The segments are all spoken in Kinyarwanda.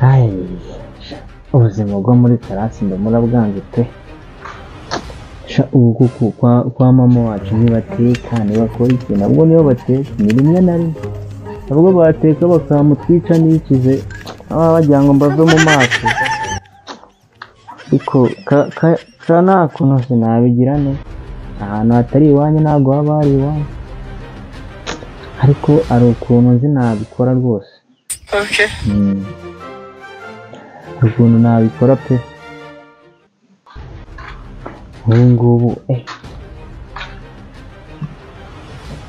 Ai, ubuzima bwo muri karasi ndamurabwanze pe. Ubu kwa mama wacu ntibateka ntibakora iki, nabwo niyo bateka ni rimwe na rimwe, nabwo bateka bakamutwica n'ikize bagira ngo mbave mu maso, ariko nta kuntu sinabigira ne, ahantu hatari iwanyu ntabwo haba hari iwanyu, ariko ari ukuntu nzi nabikora rwose. Okay. Ukuntu nabikora pe. Ngubu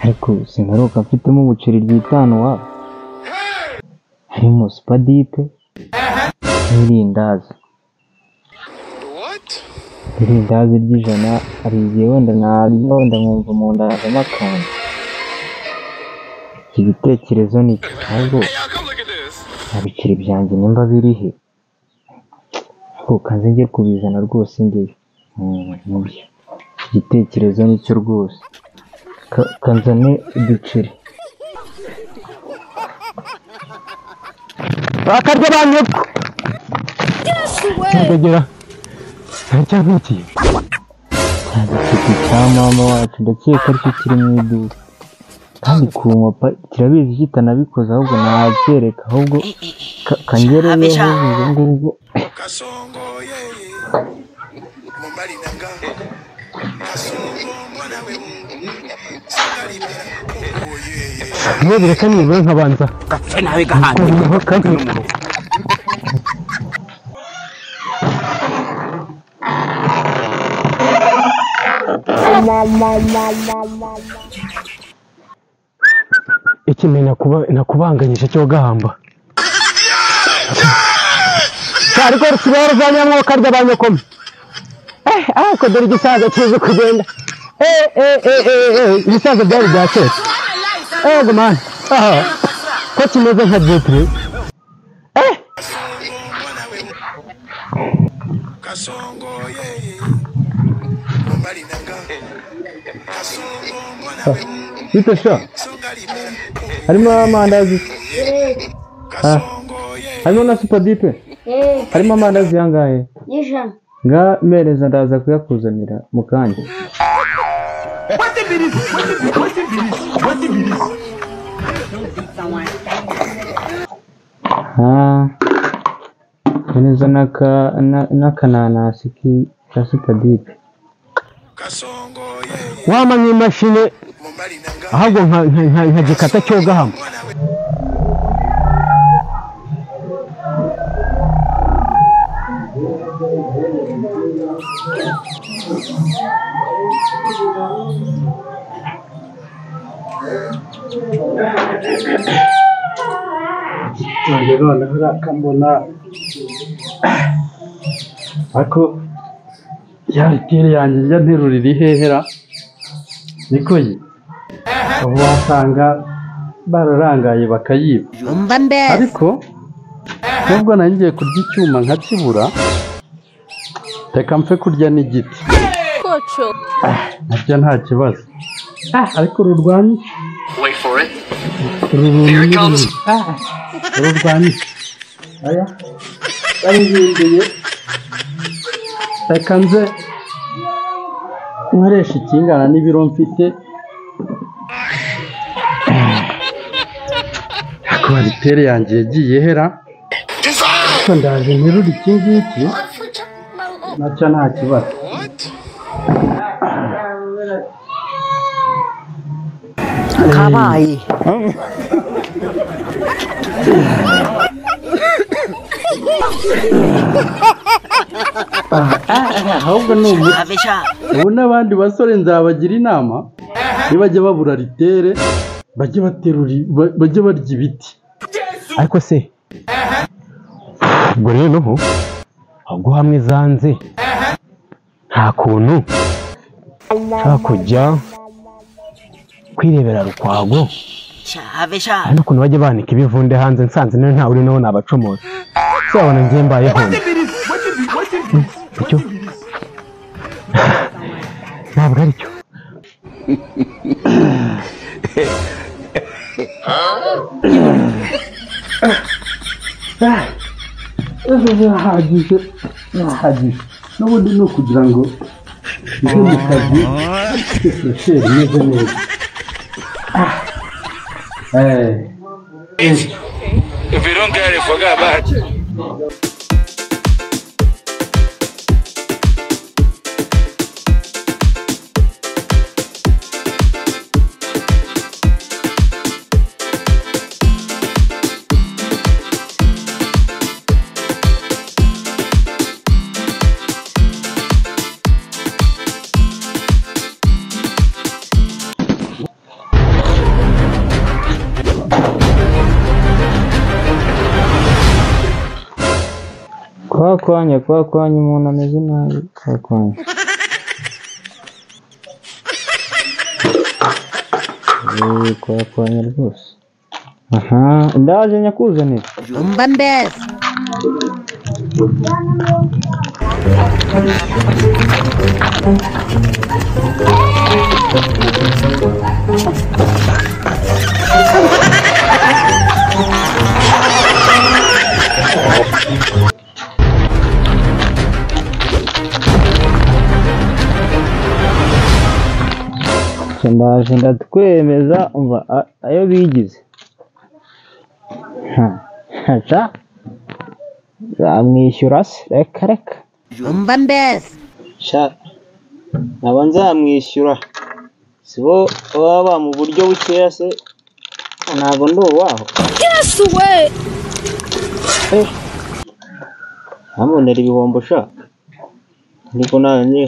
ariko singaruka mfitemo ubuceri bw'itanu wabo, harimo supadipe n'irindazi. Irindazi ry'ijana hari igihe wenda nkumva mu nda havamo akantu. Iki gitekerezo ni ahubwo abiceri byanjye nimba birihe, kanze njye kubizana rwose ngeyo. Igitekerezo nicyo rwose, kanzane uduceri. Bakarya banyoko ndagera ntacyabiki cya mama wacu, ndakeka aricyo kiri mu iduka, kandi ku mapa kirabizi kitanabikoze, ahubwo nabyereka, ahubwo kangereyeho ubwo ngubwo. Bireka nibura nkabanza nawe gahanda ikimenya nakubanganyisha cyo gahamba ariko rukibero zanyamwo karya banyokome. Ako dore igisaza kize kugenda. Ibisaza byari byakera. Ego man. Ko kimeze nka jetri. Bitasha. Harimo amandazi. Harimo na supadipe. Harimo amandazi yangahe? Yijana. Nga mereza ndaza kuyakuzanira mu kanya. Neza n'akananasi ka supadipe. Wamanye imashini ahubwo nka gikata cyo gahama. None harakambona ako yaritire yanjye njya nterurira ihehera niko ye ubu wasanga bararangaye bakayiba, ariko nubwo nangiye kurya icyuma nkakibura, reka mfe kurya n'igiti nabyo nta kibazo, ariko rurwanya ururwanya aya arihinduye. Reka nze nkoresha ikingana n'ibiro mfite, ako baritere yanjye yagiye hera, ariko ndaje nterura iki ngiki nacyo nta kibazo. Kabaye ahubwo ni ubu n'abandi basore nzabagira inama, nibajya babura ritere bajye baterura, bajye barya ibiti. Ariko se ubwo rero noneho ahubwo hamwe zanze nta kuntu nshaka kujya kwirebera Rukwago, hari n'ukuntu bajya banika ibivunde hanze, nsanze nawe ntawe uri naho nabacomora, se wabona ngiye mbayeho icyo ntabwo ari cyo. ejo birahagije n'ubundi ni ukugira ngo ujye mu kazi ufite furesheri imeze neza. If you don't get it, forget about it. Kwakwanya umuntu ameze nabi kwakwanya. Kwakwanya rwose. Aha, ndaje nyakuzanira. Umva mbese. Ndaje ndatwemeza umva ayo bigize. Haca zamwishyura se reka. Umva mbese. Sha nabo nzamwishyura. Sibo baba mu buryo bukeya se ntabwo ndi uwaho. Yes we. Amonera ibihombo sha. Niko nanye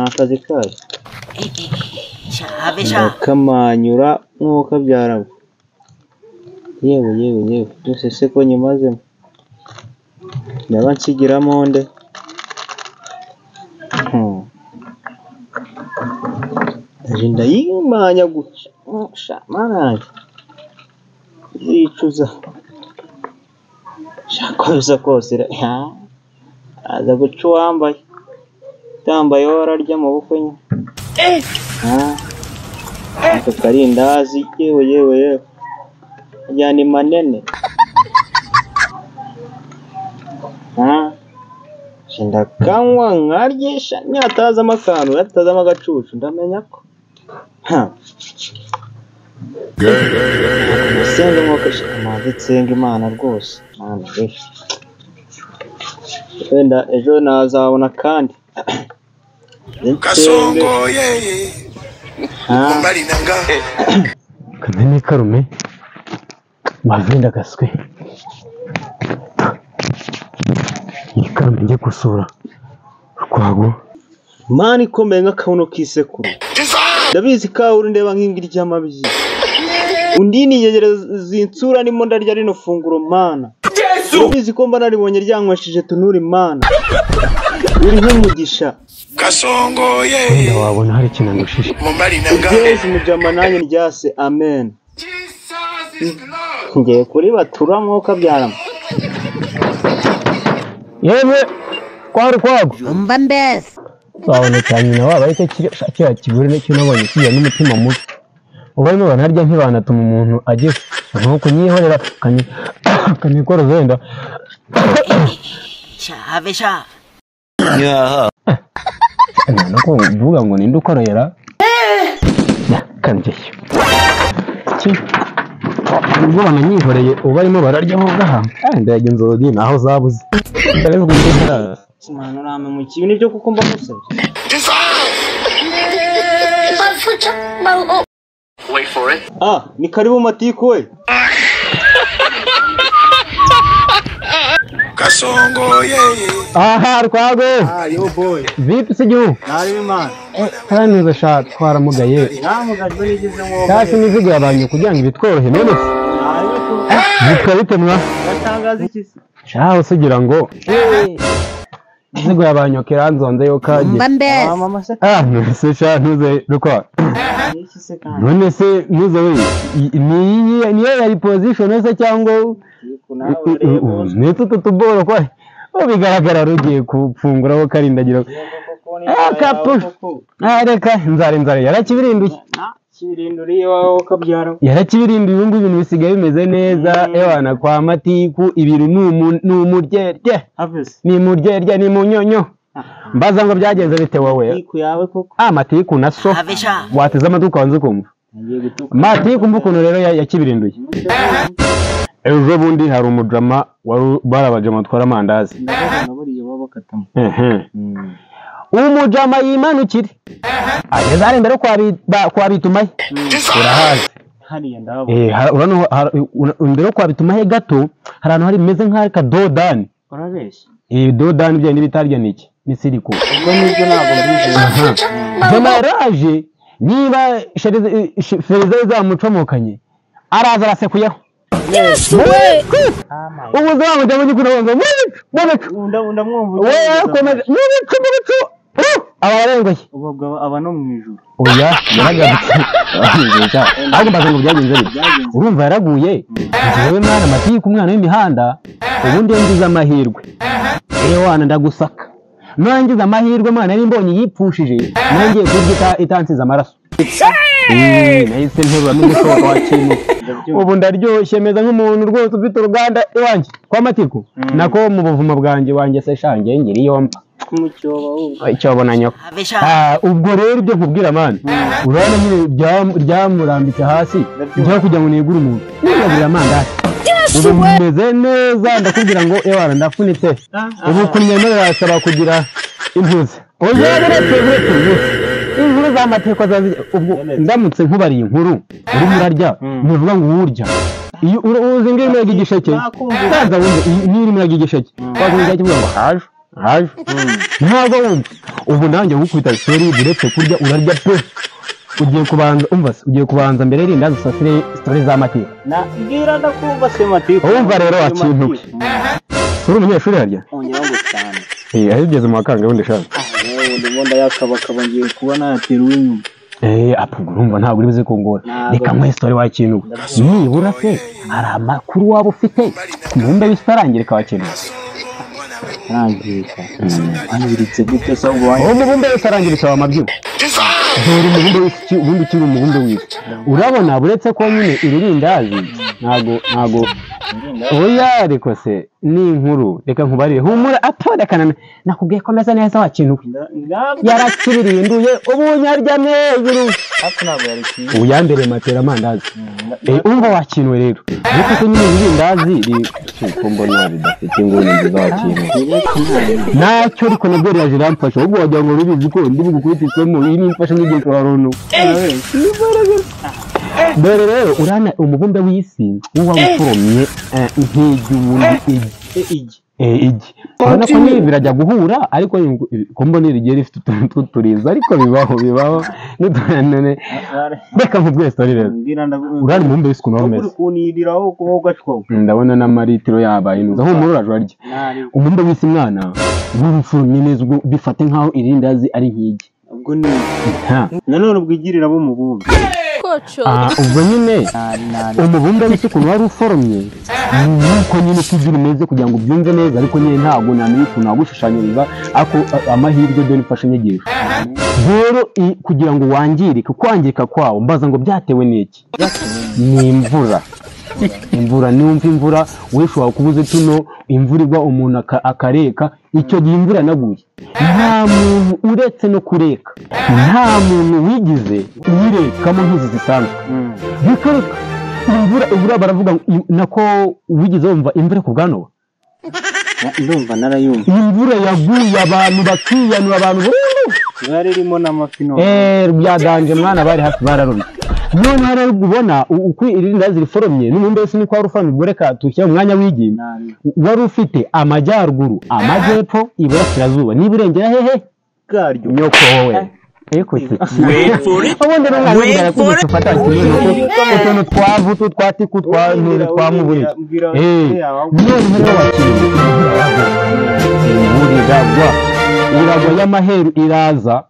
akazi kayo. Kamanyura nk'uko byarabo. Yewe byose se ko nyimazemo. Ndaba nsigiramo nde. Agenda yimanya guca. Manage. Yicuza. Shakoza kose aza guca wambaye. Tambaye wararya mu bukwe nye. Ako karindazi yewe ajyana manene. Shinda kanwa nkaryesha nyatazamo akantu yatazamo agacucu ndamenya ko senga mwokesha nsenga Imana rwose wenda ejo nazabona kandi Kasongo yeye mbali nanga Kamene karume mavinda gaswe ikarume ngiye gusura rwago mani komeye nk'akabuno k'isekuru ndabizi ka uri ndeba nk'ingi ry'amabyi undini yegereza insura nimo ndarya rino funguro mana ndabizi ko mba naribonye ryankwashije tunuri mana uri nk'umugisha Kasongo yeye wabona hari ikintu ndushije mbali nanga Yesu mujama nanjye ryase amen ngiye kuri batura mwuka byarama yewe kwago Umva mbese. Twabona cyane na waba ariko kiriya kigore n'icyo nabonye kiya n'umutima mubi. Ubwo banarya ntibanatuma umuntu agira nko kunyihorera kanikora zenda. Sha. Nako uvuga ngo ninde ukorera? Kanjye. Ubwo bananyihoreye ubarimo bararya ho gaha. Ndaje nzodi naho zabuze. Ndabivuga ngo Simana rame mu kibi nibyo kuko mba musabye. Wait for it. Ni karibu Matiku we. Kasongo yeye Rwago. yo boy Vipi siju? nari man Kandi uzasha twaramugaye. namugajwe nigize ngo Kasi imizigo yabanye kugira ngo ibitworohe none. Bitwa bitemwa. gatangaza iki se Shaho sugira ngo imizigo yabanye kiranzonze yo kaje. Umva mbese. mama se None se sha ntuze rukwa. iki se kandi None se ntuze we ni yari position se cyangwa ni tutuboro kwa. Bigaragara rugiye kufunguraho karindagira. Kapu. Reka nzare yarakibirinduye. Yakirinduriye wawe ukabyara. Yarakibirinduye ubu ngubu ibintu bisigaye bimeze neza ewana kwa Matiku ibintu ni umuryerye. Ni muryerye ni munyonyo. Mbaza ngo byagenze bite wowe? Matiku yawe koko. Matiku na so. Wateze amaduka wanze kumva. Matiku mbukuntu rero yakibirinduye. Ejo bundi hari umujama barabajama twara amandazi. Naburiye baba bakatamo. Umujama yimanukire. Ageze ari imbere kwa Bitumahe. Urahazi. Hariya ndabona. Urano imbere kwa Bitumahe gato hari ahantu hari bimeze nk'aka dodani. Urabeshya. Dodani bya nibitarya niki? Ni siriko. Ubwo nibyo ntabwo mbizi. Jamaraje niba Feriza zamucomokanye araza arasekuyeho. Yes we. Ubu zamu ndabonye kuna ngo ndamwumva. Wewe komeje mubicu. Abarengoye. Ubwo aba no mu ijuru. Oya yaragarutse. Ahubwo mbaze ngo byagenze bite? Urumva yaraguye. Jewe mwana Matiku umwana w'imihanda ubundi ngize amahirwe. Wana ndagusaka. Nangize amahirwe mwana ari mbonye yipfushije nangiye kurya itansiza amaraso. Nahise nterura n'umushoko wa kintu. Ubu ndaryoshye meza nk'umuntu rwose ufite uruganda iwanjye kwa Matiku. Nako mu buvumo bwanjye wanjye se shange ngiri yompa. Icyobo na nyoko. Ubwo rero ibyo nkubwira mani urabona nyine ryamurambitse hasi njya kujya ngo nigure umuntu nigurira amandazi ubu meze neza ndakubwira ngo ewana ndafunitse ubu kunyemerera asaba kugira impuzi inkuru za Matiku ubwo ndamutse nkubariye inkuru uri murarya muvuga ngo urya iyo uzi ngo imwe igisheke kaza wumve niyo iri muri igisheke wakumva kivuga ngo haje ntabwo wumva ubu nanjye gukubita story buretse kurya urarya pe ugiye kubanza mbere rinda zisasire story za Matiku nabwira ndakumva se Matiku wumva rero wakintu uri umunyeshuri harya ongera ngo cyane ahigeze mu wakanga wundi shaka ndibonda yakabakaba ngiye kuba nateruwe inyuma urumva ntabwo uri bize kungora reka mwe story wakintu nibura se hari amakuru waba ufite ku mumbe w'isarangirika wakintu Rangirika. Angiritse gute se ubwo wanyu? Umubumbe w'isarangirika wa mabyo. Dore umubumbe w'iki ubundi kiri umubumbe w'iki. Urabona buretse ko nyine iririndazi ntago oya ariko se ni inkuru reka nkubarire humura atodekana nakubwiye ko meza neza wakintu yarakiririnduye ubunyarya hejuru hapo nabo yariki uyambere matera amandazi umva wakinwe rero ariko ko nyine iririndazi mbona bidafite inguni nziza wakinwe nacyo ariko nabwo yaje ramfasha ubwo wagira ngo rubizi ko ndi bugukubita isomo iyi nimfasha n'igihe cyarono dore rero urana umubumbe w'isi uwa guforomye nk'igi igi urabona ko nibi birajya guhura ariko ko mbona irigiye rifite utuntu turiza ariko bibaho n'utunane reka nkubwire story rero urana umubumbe w'isi ukuntu wameze kuniriraho kuba ugacwa ndabona n'amaritiro yabaye nuza aho umurura ararya umubumbe w'isi mwana w'ubuforomye neza bifate nkaho irindazi ari nk'igi ubwo ni nanone ubwigirira bo mubumbe ubwo nyine umubumbe w'isi ukuntu wari uforomye nuko nyine kugira umeze kugira ngo ubyumve neza ariko nyine ntabwo namenye ukuntu wagushushanyiriza ako amahirwe dore mfashe inyigisho rero kugira ngo wangirike kwangirika kwawo mbaza ngo byatewe n'iki ni imvura niwumva imvura wishobora kubuze tuno imvura igwa umuntu akareka icyo gihe imvura yanaguye nta muntu uretse no kureka nta muntu wigize uyirekamo nk'izi zisanzwe bikareka imvura baravuga nako wigize wumva imvura ku bwanoba ndumva narayumva imvura yaguye abantu bakiyanura abantu burundu bari ririmo n'amafi no byaganje mwana bari hafi bararumye none rero ubona uko irindazi riforomye n'umumbe wese niko warufana reka tushyira mu mwanya w'igi wari ufite amajyaruguru amajyepfo iburasirazuba n'iburengera hehe bwaryo nyoko wowe ubundi n'umwana w'ingara kubita ufata utuntu twavutu twatiku twamuburi none rero wakiriye iragwa y'amaheru iraza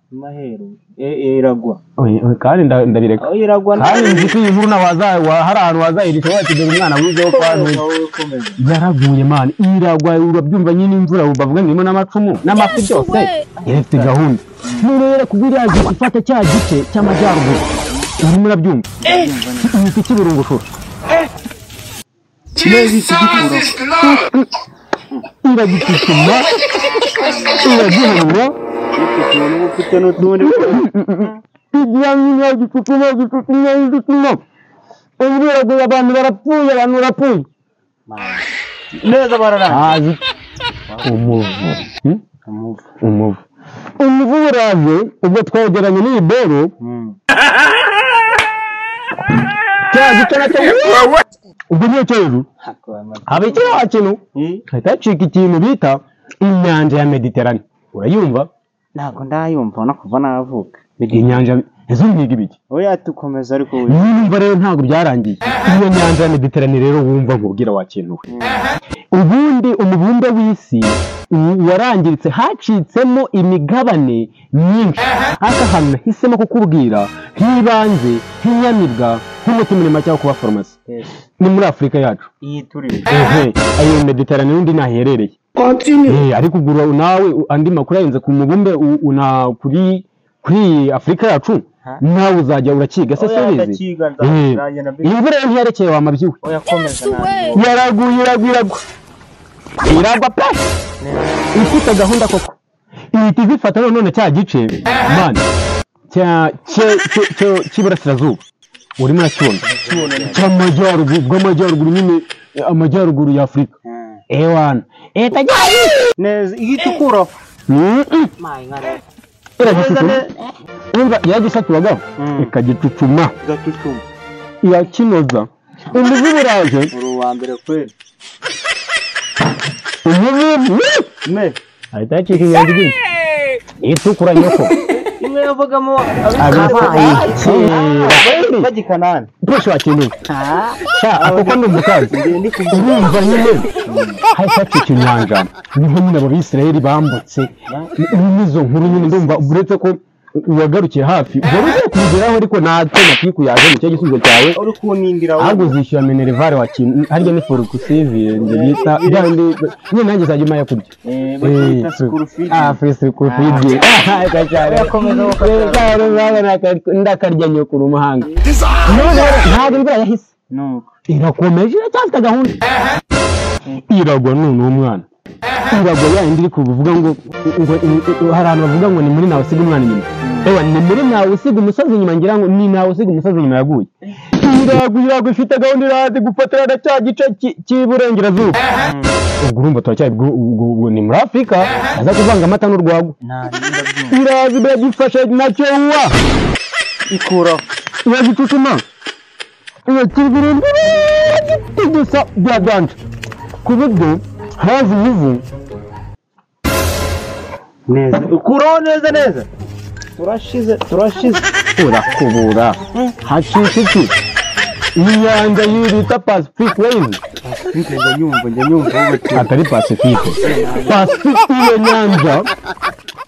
iragwa kandi ndabireka kandi nzi ko iyi nkuru hari ahantu wazayirisha wakigera umwana wizeho kwantu yaraguye mani iragwa urabyumva nyine imvura bavuga ngo irimo n'amacumu n'amafi byose ifite gahunda nurera kubwira yaje gufata cya gice cy'amajyaruguru urimo urabyumva iki kiburungushura iragitutuma iragihanwa ufite n'utundi igira gitutuma ubwiraguye abantu barapfuye neza bararangiye umuvu buraje ubwo twegeranye n'iyi boro cya gito nacyo ubwo niyo cyo hejuru haba ikiriya kintu hahita hacika ikintu bita inyanja ya Mediterane urayumva ntabwo ndayumva no kuva navuka inyanja izo mwiga ibiki oya tukomeza ariko numva rero ntabwo byarangiye iyo nyanja ya Mediterane rero wumva nkubwira wa kintu ubundi umubumbe w'isi warangiritse hacitsemo imigabane myinshi aka hantu nahisemo kukubwira nk'ibanze nk'inyamibwa nk'umutima urema cyangwa kuba farumasi ni muri Afurika yacu iyi turi ayo Mediterane n'undi naherereye ariko ugura nawe andi makuru yarenze ku mubumbe kuri Afurika yacu nawe uzajya urakiga se sebizi imvura yo ntiyarekeye wa mabyiwe iragwa pe ifite gahunda koko ihita izifata none cya gice man cy'iburasirazuba urimo urakibona bw'amajyaruguru nyine amajyaruguru ya Afurika ewana etajyari neza igitukura umva yagisaturaga ikagicucuma irakinoza umuvu buraje uruwa mbere kweli me ahita yacika inyanja igini itukura nyoko imwe yavugamo bagikanana push wakintu ako ko ndumukazi urumva nyine hahita hacika inyanja niho nyine abisirayeli bambutse n'izo nkuru nyine ndumva uretse ko wagarukiye hafi ugarukiye kugeraho ariko natwe nakiku yaje mu cyo gisubizo cyawe uri kunindira ahubwo uzishyura minerivare wakintu harya ni for kusive ndibita byandi nyine nanjye zajya umaya kurya free school feed ndakarya nyoko umuhanga ntabwo imvura yahise irakomeje cyafite gahunda iragwa none umwana iragwa yandi iri kuvuga ngo hari abantu bavuga ngo ni muri nawe usiga umwana inyuma ewa ni muri nawe usiga umusozi inyuma ngira ngo ni nawe usiga umusozi inyuma yaguye iragwa ifite gahunda irazi gufatira na cya gice cy'iburengerazuba ubwo urumva turacyari ni muri Afurika aza kuvanga amata n'urwagwa irazi biragifasha nacyo wa ikuraho iragitutuma irakibirindira gusa byaganje ku buryo hazi ivu neza ukuraho neza turashize urakubura hacika iki inyanja yibita Pacific Wave njya nyumva atari Pacific iyo nyanja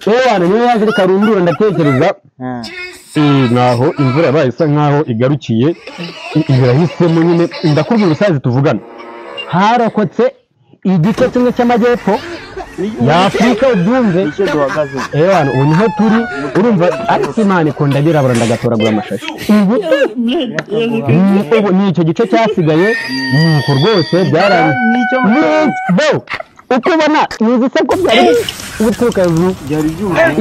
ewana niyo yaje rikarundura ndatekereza naho imvura yabaye isa nkaho igarukiye ibirahisemo nyine ndakubwira urusazi tuvugana harokotse igice kimwe cy'amajyepfo ya Afurika ubyumve ewana ubu niho turi urumva ariko Imana ikunda birabura ndagatoragura amashashi ubu ni icyo gice cyasigaye nuko rwose byarangiye uko ubona nizi se ko byari ubutuka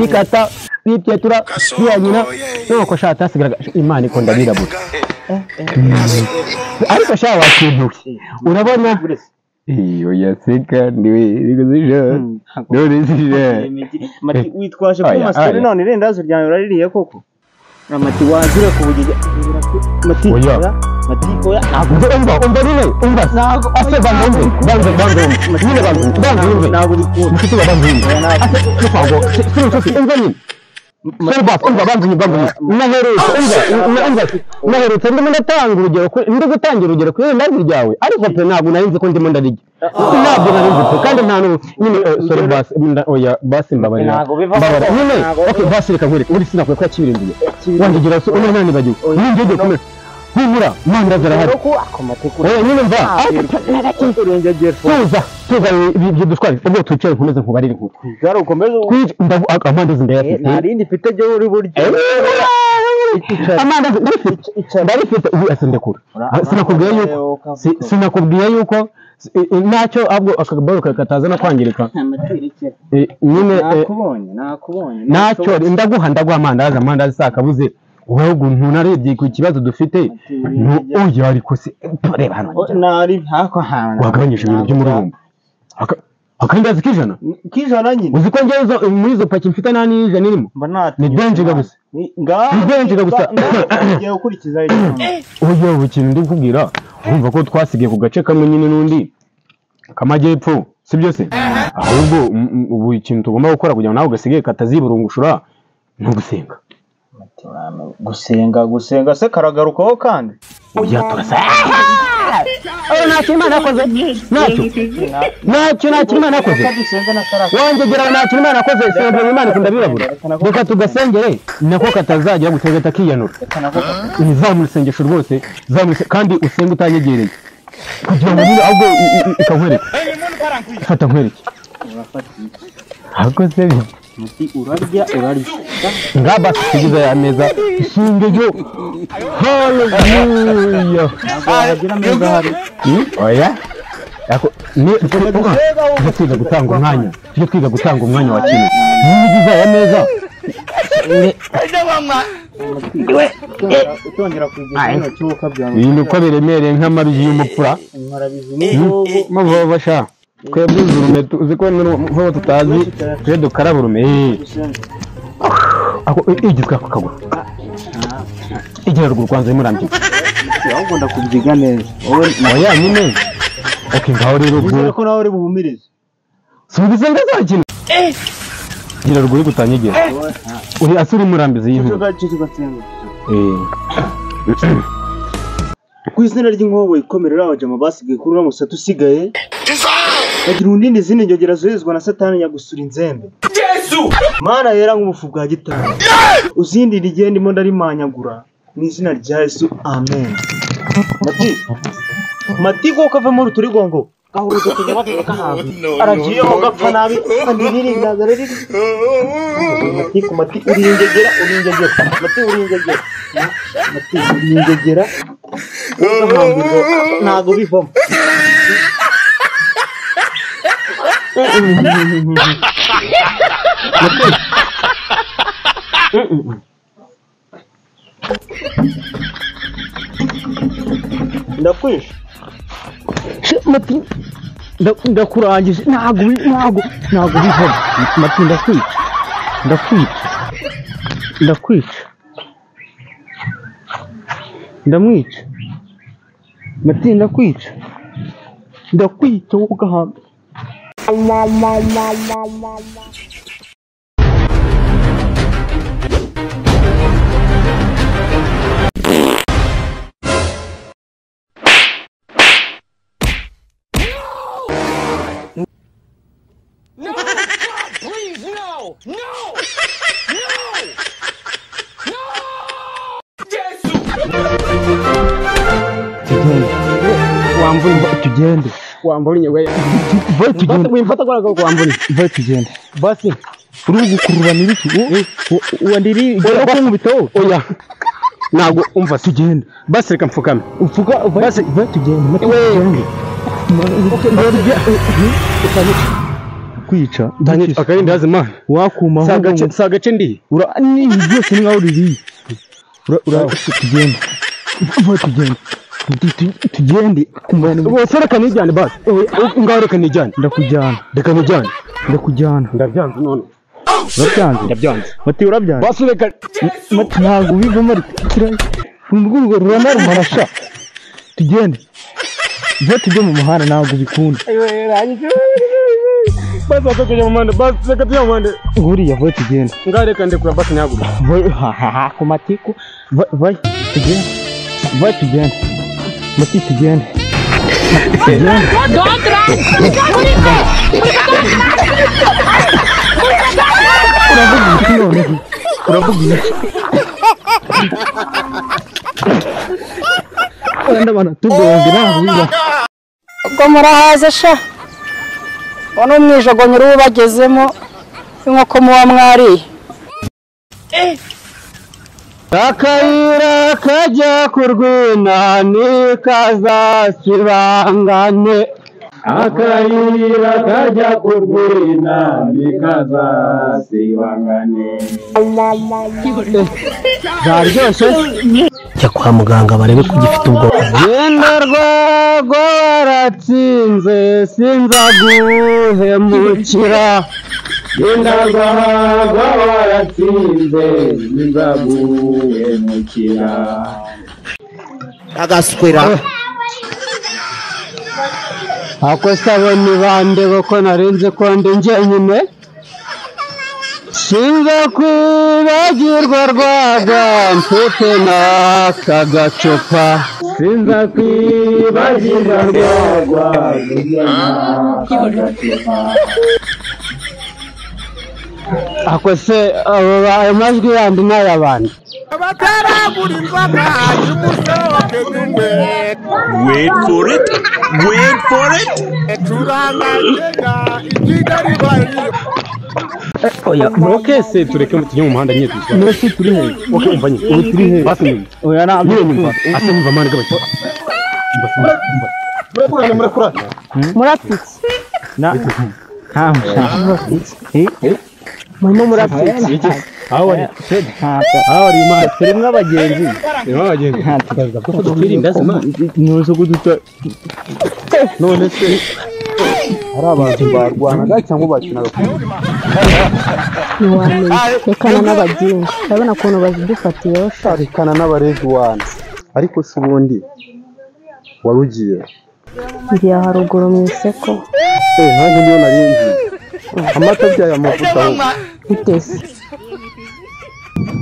ikata bipyatura biyanyina nuko shata hasigaraga Imana ikunda birabura ariko sha wakintu urabona iyo yaseka ndiwe rigozija none zije witwaje ko masiteri none irendazo ryawe uraririye koko amati wazira kubugije mati oya umva none umva ase banze ntabwo mufite banze ntabwo umva nyine umva banze naherutse ndimo ndatanga urugero ndi gutangira urugero kuri ndazi ryawe ariko pe ntabwo narinzi ko ndimo ndarijya ntabwo narinzi pe kandi nta nyine sorry basi mbabarira nyine okay basi reka nkwereke uri sinakwiye ko yakibirindiye wandigira so umwana nibagiwe ninjye kumera humura manda zarahari nyine mva tuza ibyo dutwara ubwo twicaye nkomeze nkubarire nkuru ukomeze amanda zindayafite narindi mfite jye uri buryo amandazi ndarifite ubu asendekura sinakubwiye yuko ntacyo ahubwo akabaro kataza no kwangirika nyine nakubonye ntacyo ndaguha amandazi sakabuze wowe ntunarebye ku kibazo dufite oya ariko se reba hano nari hako hana wagabanyije ibintu by'umurumba akandazi kijana nyine uzi ko ngezo muri izo paki mfite nta n'ijana irimo ni benjiga gusa ngiye gukurikiza oya ubu ikintu ndi kukubwira urumva ko twasigaye ku gace kamwe nyine n'undi kamajyepfo si byose ahubwo ubu ikintu tugomba gukora kugira ngo nawe ugasigaye kataziburungushura ni gusenga se karagarukaho kandi oya turasa ntacyo Imana yakoze ntacyo Imana yakoze wongegera ntacyo Imana yakoze senga Imana ikunda birabura reka tugasengere nako katazajya gutegeta kiyanura nizamura isengesho rwose kandi usenga utanyegereye kugira ngo nyine ahubwo ikankwereke fata nkwereke hakoze muti urarya ngaba tugize ya meza ishingeyo haleluya agira meza hari oya yako ni twiga gutanga umwanya wa kintu nigize ya meza utongera kugira cyuka byangu ibintu ko biremereye nk'amabyi y'umupfura mavobasha twebwe urume uzi ko vuba tutazi twe dukaraba urume igizwe ako kaguru igira ruguru kwanza imurambye ahubwo ndakubyiga neza oya nyine ngaho rero ubwo ko nawe uri buhumirize subize ngazakina gira ruguru gutanyegera uri asuri murambize y'intu ku izina ry'inkobo ikomerera abajama basigaye kuri uno musatu usigaye bagira undindi zindi njogera zohezwa na satani nyagusura inzembe mana yera nk'ubufu bwa gitari uzindi rigiye ndimo ndarimanyagura mu izina rya Yesu amen mati ko kavamo ruturigongo gahuru dutuje bateka kahawe aragiye ho gapfa nabi kandi riringaza riri mati uringegera ntago bivamo ndakwisha mati ndakurangije ntago bivamo mati ndakwica ndamwica mati ndakwica wowe ugahamba tugende wambonye we tugende wimfata kwa wambonye tugende basi uri gukurubanira iki wandiri gero ko nkubito oya nago umva tugende basi reka mfukame basi tugende kwica akarinda azima wakuma sagace ndi ni byose ni ngaho riri tugende bose reka nijyane basi ngaho reka nijyane ndakujyana ndabyanze none ndabyanze mati urabyanze basi reka mati ntabwo bivamo urwo rurana rumarasha tugende tujye mu muhanda ntabwo bikunda basi bakajya mu muhanda basi reka tujye mu muhanda nguriya voye tugende ngaho reka ndekura basi ntihagure ku matiku voye tugende mati tugende uravuga iki ndabona tugongera wiba ubwo murahaze sha ono mwijogonye uru bagezemo inkoko muwa mwariye akayira kajya ku rwinani kazasibangane akayira kajya ku rwinani kazasibangane zaryoshye jya kwa muganga barebe ko ugifite ubwoba genda rwago waratsinze sinza guhemukira genda rwago waratsinze sinza guhemukira agaswera ako saboni bande boko narenze ko ndi njyenyine sinza kwibagirwa rwaga mfite n'aka gacupa sinza kwibagirwa rwaga mfite n'aka gacupa ako se ayo majwi yandi n'ay'abandi Wait for it. Wait for it. oya murokese tureke tujye mu muhanda nyine twishyura mwese turi he oke umva nyine ubu turi he basi nyine oya nabyo nyumva ase nyumva mani gabanya Murapfitse. na Murimo murapfitse. aho wari imana turimo abagenzi tukaza ko twirinda zima ntuzo kuduta none se ari abantu barwanaga cyangwa bakinaga Ntiwamenya. Rekana n'abagingo. Urabona ukuntu bazidufatiyeho sha. rekana n'abarezi wanjye ariko si ubundi wari ugiye Ngiye haruguru mu isoko. nanjye niyo narinzi amata byayo amavuta Utese.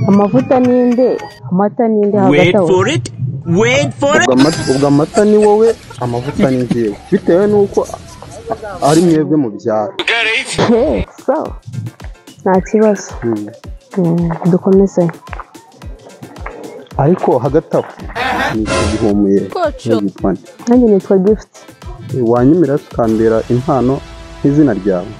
Amavuta ninde? Amata ninde hagati Wait aho? for it. Wait for it. ubwo amata ni wowe amavuta ni njyewe bitewe n'uko ari mwebwe mu byaro So. Nta kibazo. Dukomeze. ariko hagati aho ni igihumuye yitwa nde Nanjye nitwa Gift. wanyemera tukambera impano nk'izina ryawe